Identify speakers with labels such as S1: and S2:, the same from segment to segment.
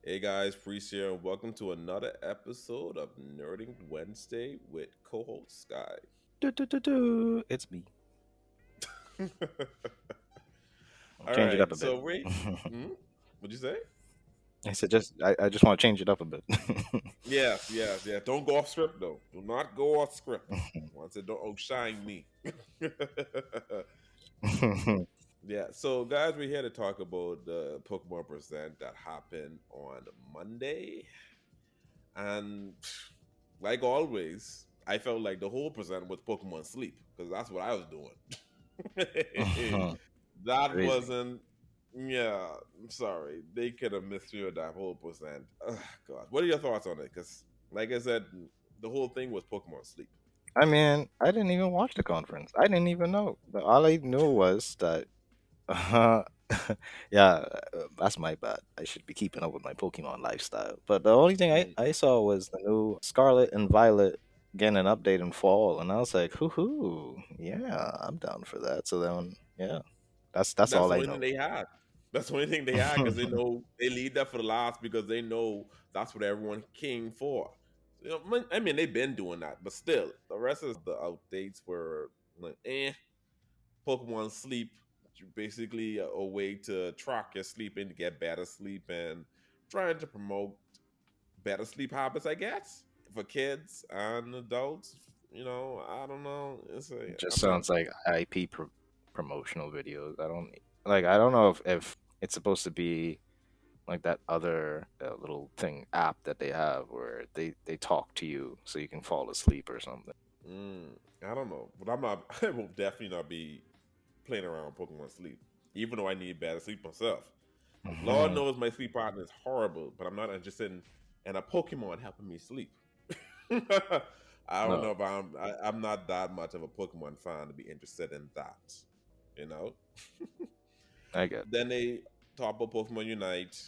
S1: Hey guys, Priest here, and welcome to another episode of Nerding Wednesday with co-host Sky.
S2: Do. It's me.
S1: All
S2: Change it
S1: right,
S2: up a bit.
S1: so wait, what'd you say?
S2: I said I just want to change it up a bit.
S1: Yes, yes, yeah. Don't go off script though. Do not go off script. Once it don't outshine me. Yeah. So guys, we're here to talk about the Pokemon Present that happened on Monday, and like always, I felt like the whole present was Pokemon Sleep because that's what I was doing. That
S2: Crazy.
S1: wasn't. Yeah, I'm sorry. They could have missed you with that whole percent. Ugh, God, what are your thoughts on it? Because, like I said, the whole thing was Pokemon Sleep.
S2: I mean, I didn't even watch the conference. I didn't even know. All I knew was that, uh, yeah, that's my bad. I should be keeping up with my Pokemon lifestyle. But the only thing I,
S1: Mm.
S2: I saw was the new Scarlet and Violet getting an update in fall, and I was like, hoo, yeah, I'm down for that. So then, yeah, that's
S1: That's
S2: all
S1: the
S2: I
S1: only thing
S2: know.
S1: they had. That's the only thing they had because they know they leave that for the last because they know that's what everyone came for. I mean, they've been doing that, but still, the rest of the updates were like, Pokemon Sleep, basically a way to track your sleep and to get better sleep and trying to promote better sleep habits, I guess, for kids and adults. I don't know.
S2: It just
S1: I'm not.
S2: sounds like promotional videos. I don't know if it's supposed to be like that other little thing app that they have where they talk to you so you can fall asleep or something.
S1: I don't know, but I'm not. I will definitely not be playing around with Pokemon Sleep, even though I need better sleep myself. Lord
S2: Mhm.
S1: knows my sleep pattern is horrible, but I'm not interested in a Pokemon helping me sleep. I don't know
S2: No,
S1: if I'm not that much of a Pokemon fan to be interested in that. You know.
S2: I get.
S1: Then they talk about Pokemon Unite.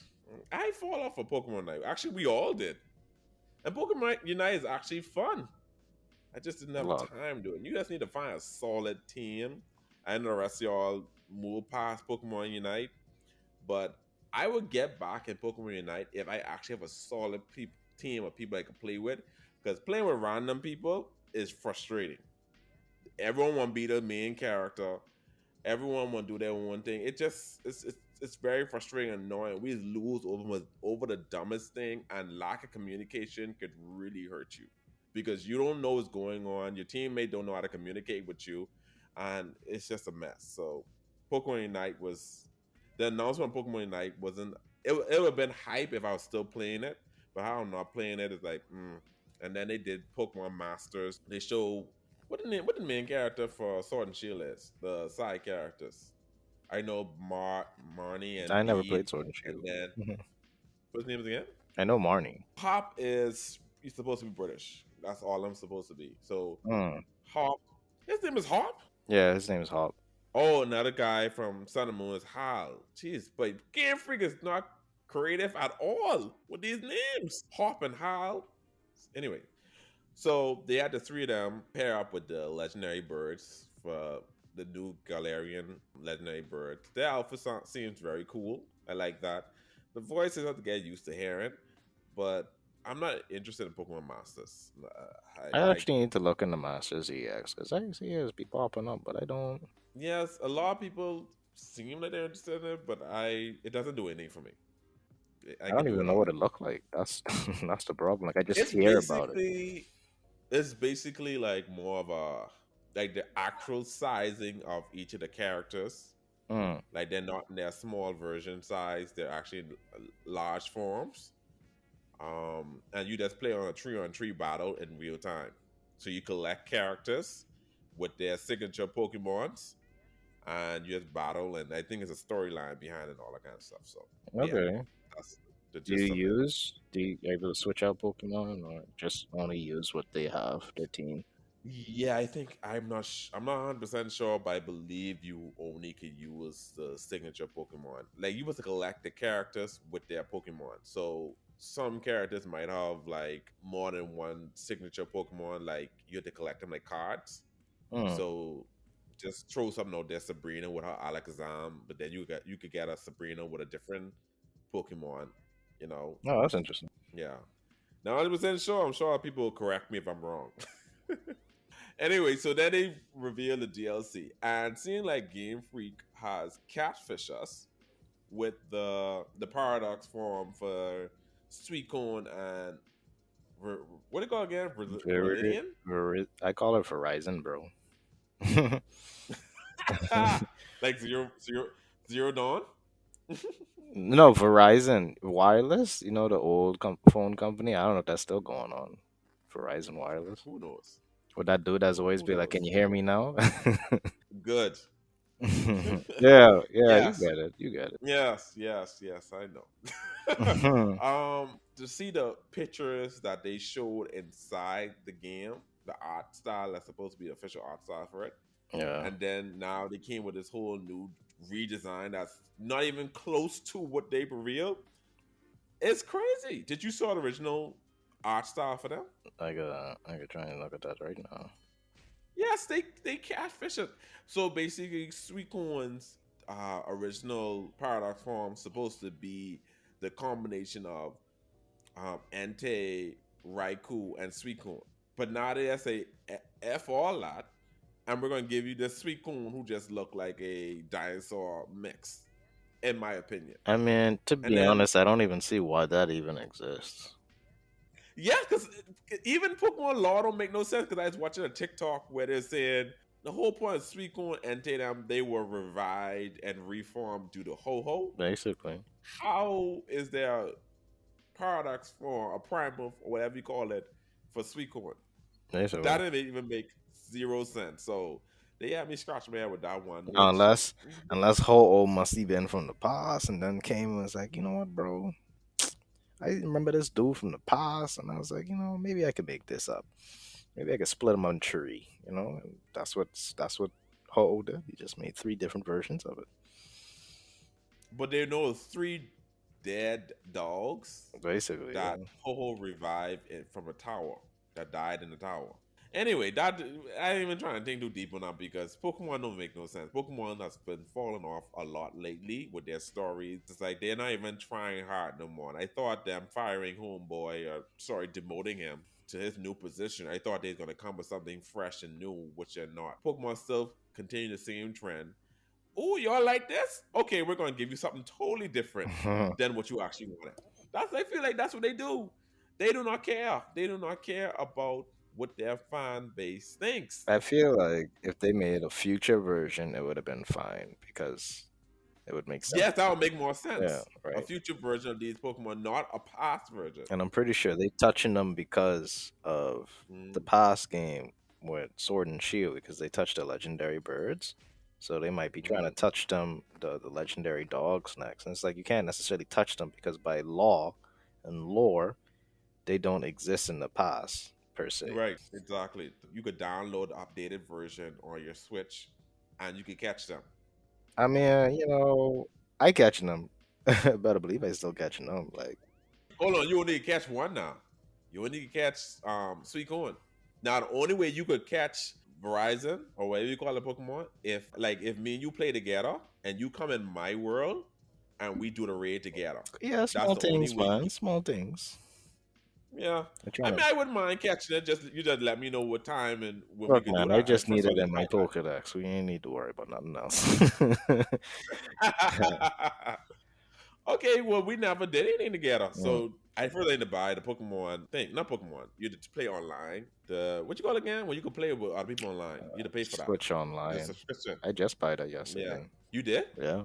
S1: I fall off of Pokemon Unite. Actually, we all did. And Pokemon Unite is actually fun. I just didn't have
S2: Love.
S1: time to do it. You guys need to find a solid team. I know the rest of y'all move past Pokemon Unite, but I would get back in Pokemon Unite if I actually have a solid team of people I can play with. Because playing with random people is frustrating. Everyone want to be the main character. Everyone want to do their own thing. It's very frustrating and annoying. We lose over the dumbest thing, and lack of communication could really hurt you because you don't know what's going on. Your teammate don't know how to communicate with you, and it's just a mess. So, Pokemon Unite was the announcement of Pokemon Unite wasn't. It would have been hype if I was still playing it, but how I'm not playing it is like. And then they did Pokemon Masters. They show what the main character for Sword and Shield is. The side characters. I know Marnie and
S2: I never
S1: Bede,
S2: played Sword and
S1: and
S2: Shield.
S1: then
S2: Mhm.
S1: what's his name again?
S2: I know Marnie.
S1: Hop is he's supposed to be British. That's all I'm supposed to be. So
S2: Mm.
S1: Hop, his name is Hop.
S2: Yeah, his name is Hop.
S1: Oh, another guy from Sun and Moon is Hal. Jeez, but Game Freak is not creative at all with these names. Hop and Hal. Anyway, so they had the three of them pair up with the legendary birds for the new Galarian legendary bird. Their outfit seems very cool. I like that. The voices have to get used to hearing, but I'm not interested in Pokemon Masters.
S2: I
S1: I
S2: actually need to look into Masters EX because I see it be popping up, but I don't.
S1: yes, a lot of people seem like they're interested in it, but it doesn't do anything for me. I
S2: I
S1: could
S2: don't
S1: do
S2: even
S1: it
S2: know what
S1: all.
S2: it looked like. That's that's the problem. Like I just
S1: It's
S2: hear about it.
S1: basically it's basically like more of a like the actual sizing of each of the characters.
S2: Mm.
S1: Like they're not in their small version size; they're actually in large forms. And you just play on tree battle in real time. So you collect characters with their signature Pokemons, and you just battle. And I think there's a storyline behind it and all that kind of stuff. So yeah,
S2: Okay.
S1: that's the
S2: Do you
S1: gist of it.
S2: do you able to switch out Pokemon or just only use what they have, their team?
S1: Yeah, I think I'm not 100% sure, but I believe you only could use the signature Pokemon. Like you was to collect the characters with their Pokemon. So some characters might have like more than one signature Pokemon. Like you have to collect them like cards.
S2: Mm.
S1: So just throw something out there, Sabrina with her Alakazam, but then you could get a Sabrina with a different Pokemon. You know,
S2: No, that's interesting.
S1: yeah. Not 100% sure. I'm sure people will correct me if I'm wrong. Anyway, so then they reveal the DLC, and seeing like Game Freak has catfish us with the paradox form for Suicune and what do you call it again?
S2: Very,
S1: Verilion?
S2: very, I call it Verizon, bro.
S1: Like zero dawn?
S2: No, Verizon Wireless. You know the old phone company. I don't know if that's still going on. Verizon Wireless.
S1: Who knows?
S2: Would that dude that's always
S1: Who
S2: be like, "Can
S1: knows?
S2: you hear me now?"
S1: Good.
S2: Yeah, yeah, you
S1: Yes.
S2: get it. You get it.
S1: Yes, I know. To see the pictures that they showed inside the game, the art style that's supposed to be the official art style for it,
S2: Yeah.
S1: and then now they came with this whole new redesign that's not even close to what they revealed. It's crazy. Did you saw the original art style for them?
S2: I could try and look at that right now.
S1: Yes, they catfish it. So basically, Suicone's original paradox form supposed to be the combination of Entei, Raikou, and Suicune. But now they say F all that, and we're gonna give you the Suicune who just look like a dinosaur mix, in my opinion.
S2: I mean, to
S1: And
S2: be
S1: then
S2: honest, I don't even see why that even exists.
S1: yeah, because even Pokemon Law don't make no sense. Because I was watching a TikTok where they said the whole point of Suicune and Tatum, they were revived and reformed due to Ho Ho.
S2: Basically,
S1: How is there a paradox for a primal or whatever you call it for Suicune? That
S2: basically.
S1: didn't even make zero sense. So they had me scratch my head with that one, which
S2: Unless Ho-Oh must have been from the past and then came and was like, you know what, bro? I remember this dude from the past, and I was like, maybe I could make this up. Maybe I could split him on tree. And that's what Ho did. He just made three different versions of it.
S1: but they know three dead dogs
S2: Basically,
S1: that
S2: yeah.
S1: Ho Ho revived from a tower that died in the tower. Anyway, that I ain't even trying to think too deep on that because Pokemon don't make no sense. Pokemon has been falling off a lot lately with their stories. It's like they're not even trying hard no more. And I thought them firing Homeboy, or sorry, demoting him to his new position. I thought they were gonna come with something fresh and new, which they're not. Pokemon still continue the same trend. Oh, y'all like this? Okay, we're gonna give you something totally different than what you actually wanted. That's I feel like that's what they do. They do not care. They do not care about what their fan base thinks.
S2: I feel like if they made a future version, it would have been fine because it would make sense.
S1: Yes, that would make more
S2: Yeah,
S1: sense. A
S2: right.
S1: future version of these Pokemon, not a past version.
S2: And I'm pretty sure they touching them because of the
S1: Mm,
S2: past game with Sword and Shield because they touched the legendary birds. So they might be trying to
S1: mm.
S2: touch them, the legendary dogs next. And it's like you can't necessarily touch them because by law and lore, they don't exist in the past per se.
S1: Right, exactly. You could download the updated version on your Switch, and you could catch them.
S2: I mean, I catching them. Better believe I still catching them. Like,
S1: Hold on, you only catch one now. You only catch Sweet Corn. Now the only way you could catch Verizon or whatever you call the Pokemon, if me and you play together and you come in my world and we do the raid together.
S2: yeah,
S1: That's
S2: small
S1: the only
S2: things,
S1: way
S2: man.
S1: you
S2: Small things.
S1: yeah.
S2: I'm
S1: I
S2: trying
S1: mean
S2: to
S1: I wouldn't mind catching it, just you just let me know what time and when we
S2: look,
S1: could do
S2: man. I
S1: that. I
S2: just
S1: first
S2: need
S1: of all
S2: it
S1: need
S2: in my Pokedex. We ain't need to worry about nothing else.
S1: iPad. Okay, well, we never did anything together.
S2: Mm,
S1: So I first need to buy the Pokemon thing, not Pokemon. You had to play online. The what you call it again? When you can play with other people online, you had to pay for that.
S2: Switch
S1: The
S2: online.
S1: subscription.
S2: I just bought it
S1: Yeah,
S2: yesterday.
S1: you did.
S2: Yeah.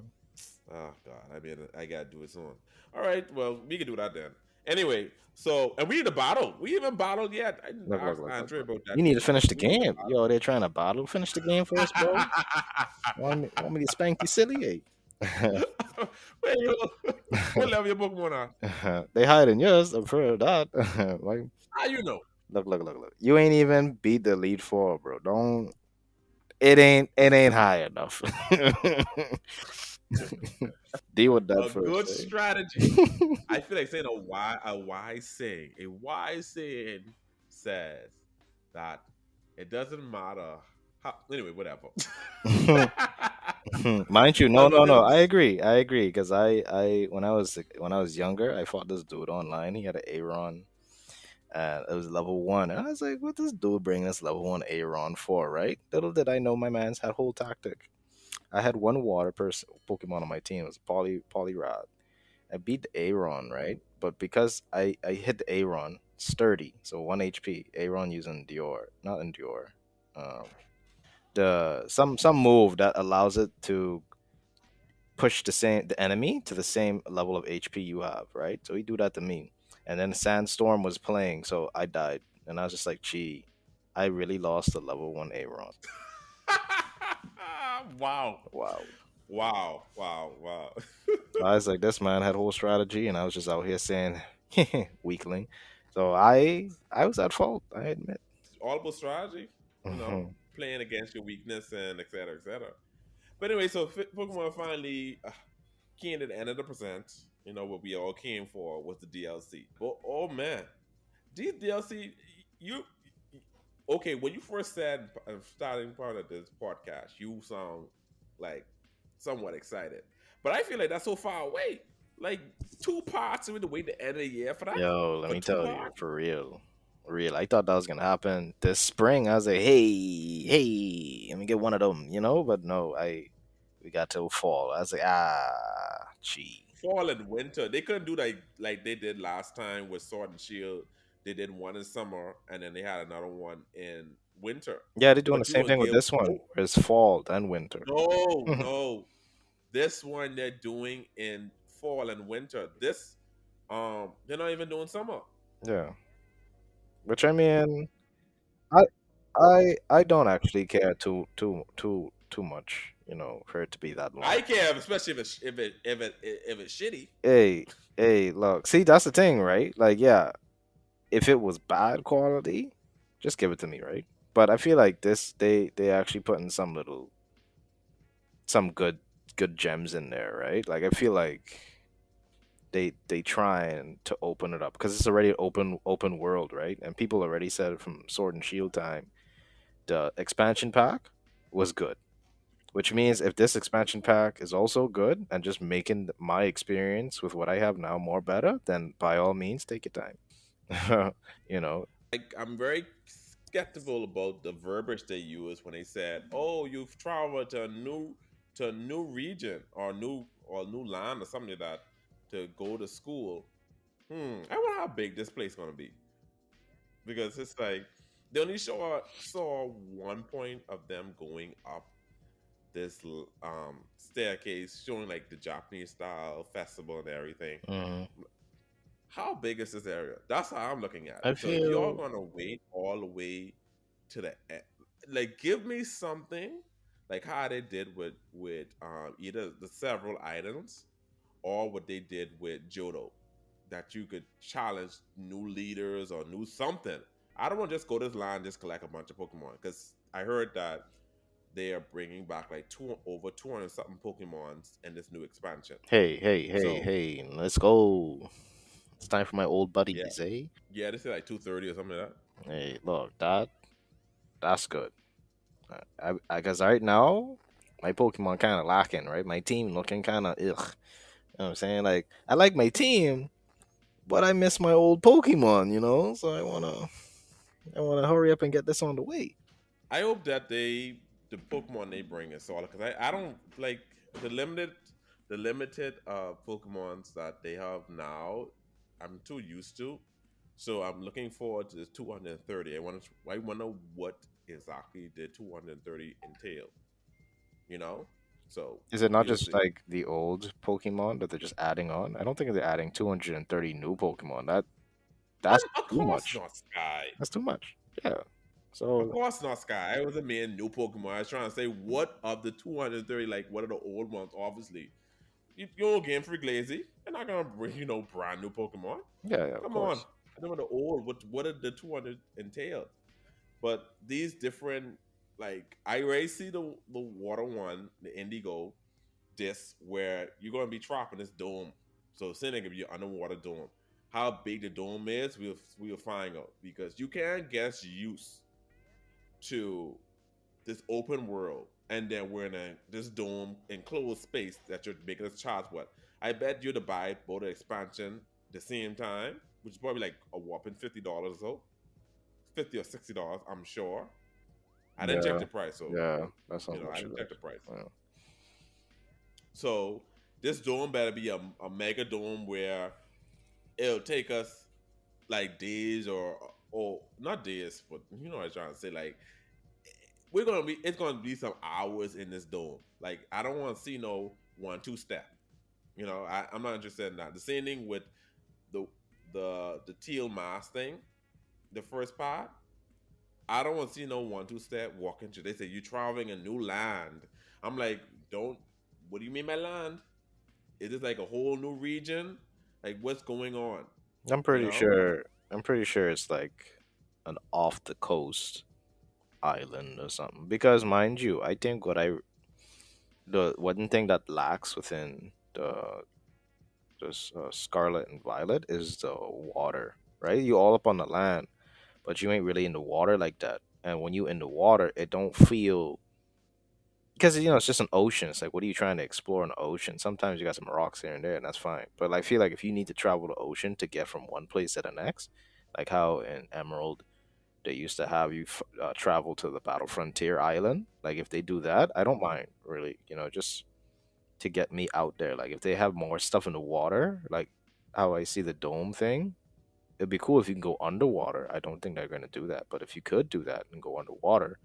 S1: Oh God, I mean, I gotta do it soon. All right, well, we can do that then. Anyway, so and we need a battle. We even battled yet. I didn't
S2: Look, look,
S1: ask
S2: look, look,
S1: Andre
S2: look.
S1: about that
S2: You need to
S1: too.
S2: finish the
S1: We need
S2: game. Yo, they're trying to battle. Finish the game first, bro. Want me to spank you silly? Hey.
S1: Wait, what level your Pokemon are?
S2: They hiding yours. I've heard that. Like,
S1: How you know?
S2: look, look, look, look. You ain't even beat the lead four, bro. Don't. It ain't high enough. Deal with that
S1: A
S2: first,
S1: good
S2: eh?
S1: strategy. I feel like saying a wise saying. A wise saying says that it doesn't matter how. Anyway, whatever.
S2: Mind you, no,
S1: That was
S2: no, no.
S1: him.
S2: I agree. I agree because when I was younger, I fought this dude online. He had an Aaron, and it was level one. And I was like, "What this dude bring this level one Aaron for?" Right? Little did I know, my man's had whole tactic. I had one water person Pokemon on my team. It was Polyrod. I beat the Aaron, right? But because I hit the Aaron sturdy, so 1 HP. Aaron using Dior, not Endure. Um, the some move that allows it to push the enemy to the same level of HP you have, right? So he do that to me, and then Sandstorm was playing, so I died, and I was just like, gee, I really lost the level one Aaron.
S1: Wow.
S2: Wow.
S1: Wow. Wow. Wow.
S2: So I was like, this man had whole strategy, and I was just out here saying, weakling. So I was at fault, I admit.
S1: All about strategy,
S2: Hmm.
S1: playing against your weakness and et cetera, et cetera. But anyway, so Pokemon finally came to the end of the present. What we all came for was the DLC. But oh man, these DLC, you okay? When you first said starting part of this podcast, you sound like somewhat excited, but I feel like that's so far away. Like 2 parts with the way the end of the year for that
S2: Yo, let
S1: for
S2: me
S1: two
S2: tell you,
S1: parts.
S2: for real. Real. I thought that was gonna happen this spring. I was like, hey, let me get one of them. But no, we got till fall. I was like, gee.
S1: Fall and winter. They couldn't do like they did last time with Sword and Shield. They did one in summer and then they had another one in winter.
S2: Yeah, they're doing the
S1: But you
S2: same
S1: will
S2: thing with
S1: give
S2: this one, where it's fall and winter.
S1: no, no. This one they're doing in fall and winter. This they're not even doing summer.
S2: Yeah, which I mean, I I don't actually care too much, for it to be that long.
S1: I care, especially if it's shitty.
S2: Hey, hey, look, see, that's the thing, right? Like, yeah, if it was bad quality, just give it to me, right? But I feel like this they actually putting some good gems in there, right? Like I feel like they trying to open it up because it's already an open world, right? And people already said from Sword and Shield time, the expansion pack was good. Which means if this expansion pack is also good and just making my experience with what I have now more better, then by all means take your time. you know,
S1: Like I'm very skeptical about the verbiage they use when they said, "Oh, you've traveled to a new region or new land or something like that to go to school." I wonder how big this place gonna be because it's like they only saw one point of them going up this staircase, showing like the Japanese style festival and everything.
S2: mhm.
S1: How big is this area? That's how I'm looking at
S2: I
S1: it. So if y'all
S2: feel
S1: gonna wait all the way to the end, like give me something like how they did with either the several items or what they did with Johto, that you could challenge new leaders or new something. I don't want to just go to this line and just collect a bunch of Pokemon because I heard that they are bringing back like over 200 something Pokemons in this new expansion. So
S2: hey, let's go. It's time for my old
S1: yeah,
S2: buddies, eh?
S1: yeah, they say like 230 or something like that.
S2: Hey, look, that's good. I Because right now my Pokemon kind of lacking, right? My team looking kind of ugh. You know what I'm saying? Like I like my team, but I miss my old Pokemon. So I wanna hurry up and get this on the way.
S1: I hope that the Pokemon they bring is solid because I don't like the limited Pokemons that they have now. I'm too used to, so I'm looking forward to the 230. I wonder what exactly the 230 entail. You know, so
S2: Is it not
S1: we'll
S2: just
S1: see.
S2: like the old Pokemon that they're just adding on? I don't think they're adding 230 new Pokemon. That's
S1: Of
S2: too
S1: course
S2: much.
S1: not, Sky.
S2: That's too much. Yeah.
S1: Of
S2: So
S1: course not, Sky. I was a man new Pokemon. I was trying to say what of the 230, like what are the old ones? Obviously, you're Game Freak lazy. You're not gonna bring brand new Pokemon.
S2: yeah, yeah, of
S1: Come on,
S2: course.
S1: I know the old. What did the 200 entail? But these different, like I already see the water one, the Indigo disc, where you're gonna be trapping this dome. So it's gonna give you underwater dome. How big the dome is, we'll find out because you can't get used to this open world. and then we're in this dome enclosed space that you're making us charge what? I bet you to buy both the expansion the same time, which is probably like a whopping $50 or so, 50 or $60, I'm sure. I didn't check
S2: Yeah,
S1: the price, so
S2: yeah, that's how
S1: I
S2: much it
S1: didn't check the
S2: is.
S1: price.
S2: Yeah.
S1: So this dome better be a mega dome where it'll take us like days or not days, but you know what I'm trying to say. Like it's gonna be some hours in this dome. Like I don't want to see no 1-2 step. I'm not interested in that. The same thing with the the teal mask thing, the first part. I don't want to see no 1-2 step walking through. They say you're traveling a new land. I'm like, don't. What do you mean by land? Is this like a whole new region? Like what's going on?
S2: I'm
S1: You
S2: pretty
S1: know?
S2: sure. I'm pretty sure it's like an off the coast island or something. Because mind you, I think the one thing that lacks within the Scarlet and Violet is the water, right? You all up on the land, but you ain't really in the water like that. And when you in the water, it don't feel because it's just an ocean. It's like, what are you trying to explore in the ocean? Sometimes you got some rocks here and there, and that's fine. But I feel like if you need to travel the ocean to get from one place to the next, like how in Emerald they used to have you travel to the Battle Frontier Island. Like if they do that, I don't mind really. Just to get me out there. Like if they have more stuff in the water, like how I see the dome thing, it'd be cool if you can go underwater. I don't think they're gonna do that, but if you could do that and go underwater,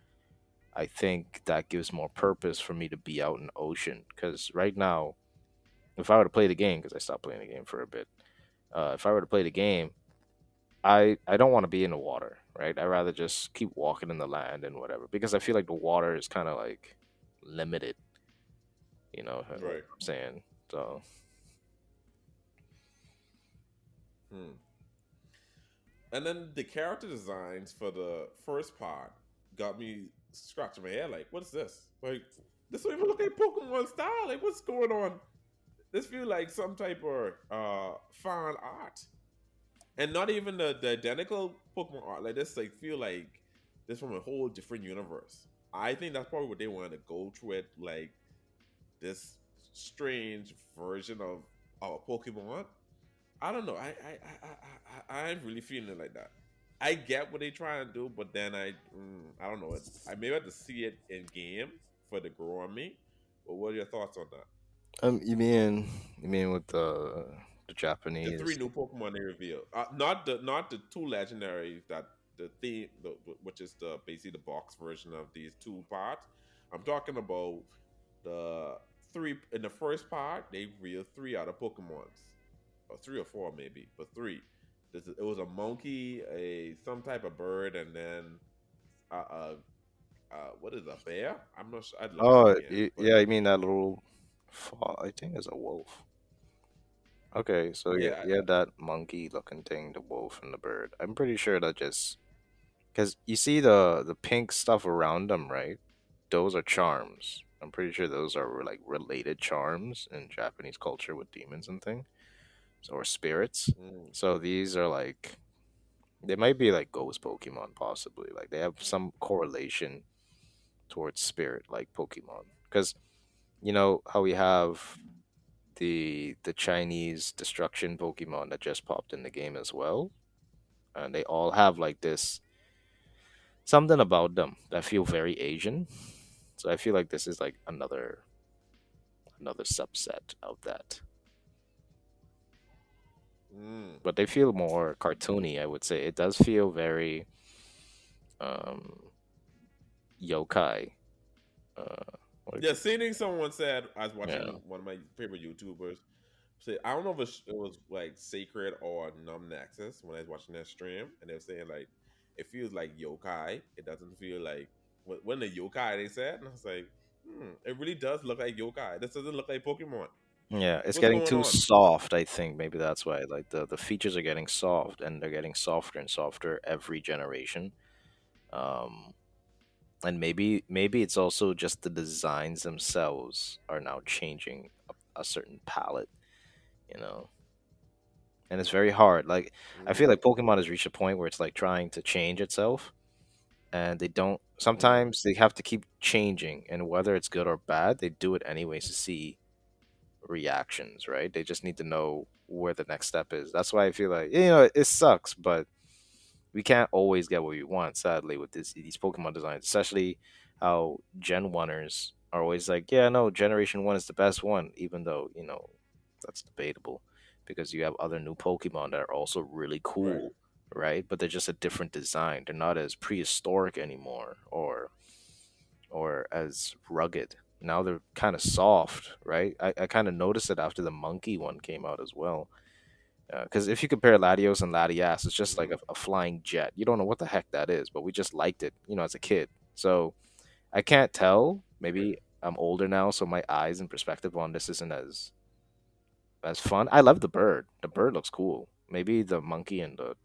S2: I think that gives more purpose for me to be out in the ocean. Because right now, if I were to play the game, because I stopped playing the game for a bit, if I were to play the game, I don't want to be in the water, right? I'd rather just keep walking in the land and whatever, because I feel like the water is kind of like limited. What
S1: Right.
S2: I'm saying. So
S1: Hmm. And then the character designs for the first part got me scratching my head. Like, what is this? Like, this don't even look like Pokemon style. Like, what's going on? This feel like some type of fan art, and not even the identical Pokemon art. Like this, like feel like this from a whole different universe. I think that's probably what they wanted to go through it, like this strange version of a Pokemon. I don't know. I'm really feeling it like that. I get what they try and do, but then I don't know. I maybe have to see it in game for the grow on me. But what are your thoughts on that?
S2: you mean with the
S1: The three
S2: Japanese?
S1: new Pokemon they revealed, not the two legendaries that the theme, which is the basically the box version of these two parts. I'm talking about the three in the first part. They revealed three other Pokemons, or three or four maybe, but three. It was a monkey, a some type of bird, and then what is a bear? I'm not sure. I'd look it up
S2: Oh,
S1: again, but
S2: yeah, I mean that little, I think it's a wolf. Okay, so yeah,
S1: yeah.
S2: yeah, that monkey-looking thing, the wolf and the bird. I'm pretty sure that just because you see the pink stuff around them, right? Those are charms. I'm pretty sure those are like related charms in Japanese culture with demons and thing, or spirits.
S1: Mm,
S2: So these are like they might be like ghost Pokemon, possibly. Like they have some correlation towards spirit, like Pokemon. Because you know how we have the Chinese destruction Pokemon that just popped in the game as well, and they all have like this something about them that feel very Asian. So I feel like this is like another subset of that.
S1: mm.
S2: But they feel more cartoony, I would say. It does feel very um yokai. What
S1: Yeah,
S2: do
S1: seeing someone said I was
S2: you, yeah.
S1: watching one of my favorite YouTubers say I don't know if it was like Sacred or Numb Nexus when I was watching that stream, and they were saying like it feels like yokai. It doesn't feel like when the yokai they said, and I was like, it really does look like yokai. This doesn't look like Pokemon.
S2: Yeah, it's
S1: What's
S2: getting
S1: going
S2: too
S1: on?
S2: soft, I think. Maybe that's why. Like the features are getting soft and they're getting softer and softer every generation. Um and maybe it's also just the designs themselves are now changing a certain palette, you know. And it's very hard. Like I feel
S1: Mm,
S2: like Pokemon has reached a point where it's like trying to change itself and they don't.
S1: Mm,
S2: Sometimes they have to keep changing, and whether it's good or bad, they do it anyways to see reactions. Right? They just need to know where the next step is. That's why I feel like it sucks, but we can't always get what we want, sadly, with these Pokemon designs, especially how Gen 1ers are always like, yeah, no, Generation 1 is the best one, even though, that's debatable because you have other new Pokemon that are also really
S1: right.
S2: cool, right? But they're just a different design. They're not as prehistoric anymore or as rugged. Now they're kind of soft, right? I kind of noticed it after the monkey one came out as well, because if you compare Latios and Latias, it's just like
S1: Hmm.
S2: a flying jet. You don't know what the heck that is, but we just liked it, as a kid. So I can't tell. Maybe I'm older now, so my eyes and perspective on this isn't as fun. I love the bird. The bird looks cool. Maybe the monkey and the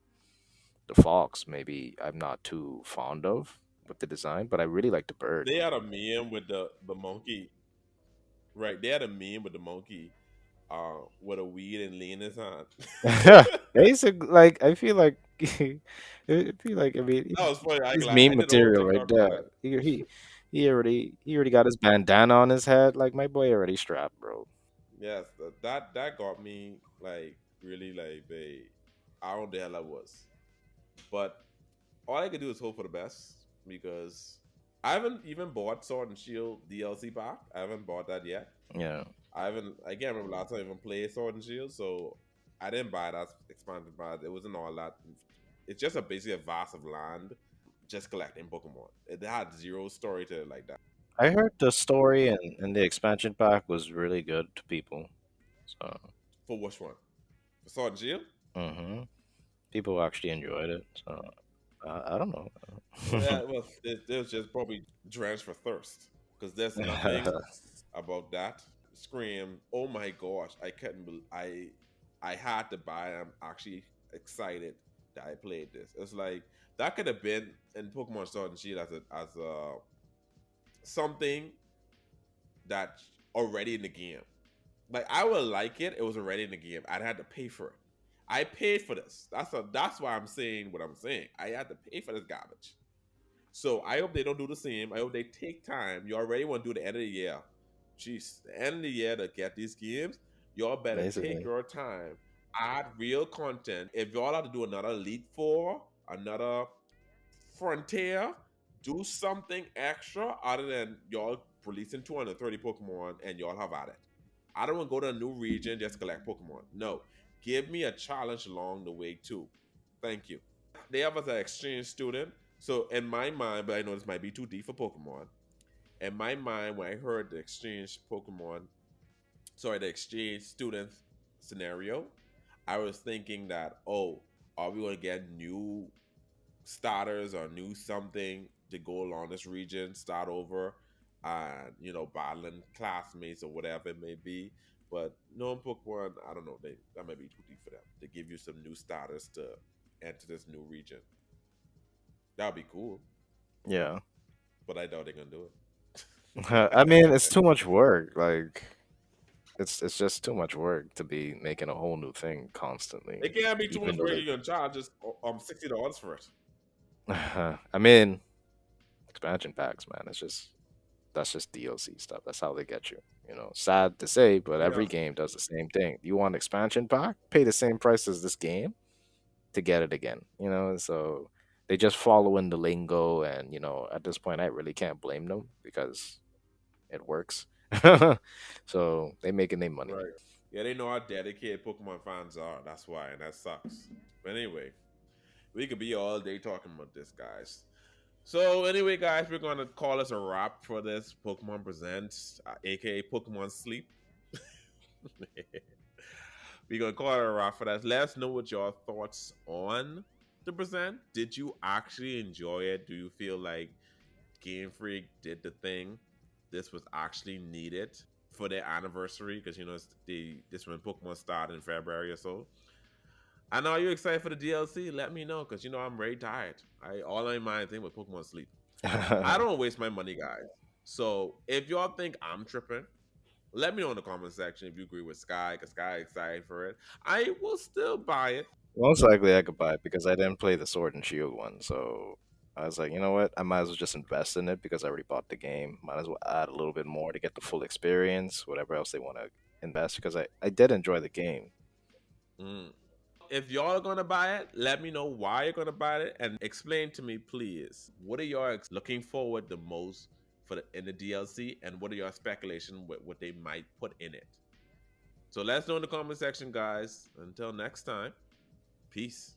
S2: fox, maybe I'm not too fond of with the design, but I really like the bird.
S1: They had a meme with the monkey, right? They had a meme with the monkey, with a weed and lean in his hand.
S2: Basically, like I feel like I mean
S1: That was funny. I ain't
S2: he's
S1: gonna lie. I
S2: meme
S1: did a whole
S2: material right
S1: TikTok about
S2: there.
S1: it.
S2: He already got his bandana on his head. Like my boy already strapped, bro.
S1: Yes, that got me like really like they. I don't know the hell I was, but all I could do is hope for the best because I haven't even bought Sword and Shield DLC pack. I haven't bought that yet.
S2: Yeah.
S1: I haven't. I can't remember last time I even played Sword and Shield, so I didn't buy that expanded pack. It wasn't all that. It's just basically a vast of land, just collecting Pokemon. It had zero story to it like that.
S2: I heard the story and the expansion pack was really good to people. So,
S1: For which one? For Sword and Shield?
S2: hmm people actually enjoyed it. So, I don't know.
S1: Yeah, well, there's just probably drenched for thirst because there's nothing about that. Scream! Oh my gosh, I couldn't. I had to buy. I'm actually excited that I played this. It's like that could have been in Pokemon Sword and Shield as a something that's already in the game. Like I would like it. It was already in the game. I'd had to pay for it. I paid for this. That's why I'm saying what I'm saying. I had to pay for this garbage. So I hope they don't do the same. I hope they take time. You already want to do the end of the year. Jeez, the end of the year to get these games, y'all better take
S2: Basically,
S1: your time. Add real content. If y'all have to do another Elite Four, another Frontier, do something extra other than y'all releasing 230 Pokemon and y'all have at it. I don't want to go to a new region just collect Pokemon. No, give me a challenge along the way too. Thank you. They have as an exchange student. So in my mind, but I know this might be too deep for Pokemon. In my mind, when I heard the exchange Pokemon, sorry, the exchange student scenario, I was thinking that, oh, are we going to get new starters or new something to go along this region, start over, and battling classmates or whatever it may be. But knowing Pokemon, I don't know, that might be too deep for them. To give you some new starters to enter this new region. That'd be cool,
S2: yeah.
S1: but I doubt they're gonna do
S2: I mean, it's
S1: it.
S2: too much work. Like, it's just too much work to be making a whole new thing constantly.
S1: It can't be too
S2: Even
S1: much
S2: though
S1: work. You're gonna charge just $60 for it.
S2: I mean, expansion packs, man. That's just DLC stuff. That's how they get you. Sad to say, but
S1: Yeah,
S2: every game does the same thing. You want expansion pack? Pay the same price as this game to get it again. So they just follow in the lingo, and at this point, I really can't blame them because it works. So they making their money.
S1: right. Yeah, they know how dedicated Pokemon fans are. That's why, and that sucks. But anyway, we could be all day talking about this, guys. So anyway, guys, we're gonna call this a wrap for this Pokemon Presents, aka Pokemon Sleep. We're gonna call it a wrap for that. Let us know what your thoughts on the present. Did you actually enjoy it? Do you feel like Game Freak did the thing? This was actually needed for their anniversary because this when Pokemon started in February or so. I know you're excited for the DLC. Let me know because I'm very tired. I all I mind thing with Pokemon Sleep. I don't waste my money, guys. So if y'all think I'm tripping, let me know in the comment section if you agree with Sky, because Sky is excited for it. I will still buy it.
S2: Most likely, I could buy it because I didn't play the Sword and Shield one, so I was like, you know what? I might as well just invest in it because I already bought the game. Might as well add a little bit more to get the full experience, whatever else they want to invest. Because I did enjoy the game.
S1: Mm. If y'all are gonna buy it, let me know why you're gonna buy it and explain to me, please. What are y'all looking forward the most for in the DLC, and what are your speculation with what they might put in it? So let us know in the comment section, guys. Until next time, peace.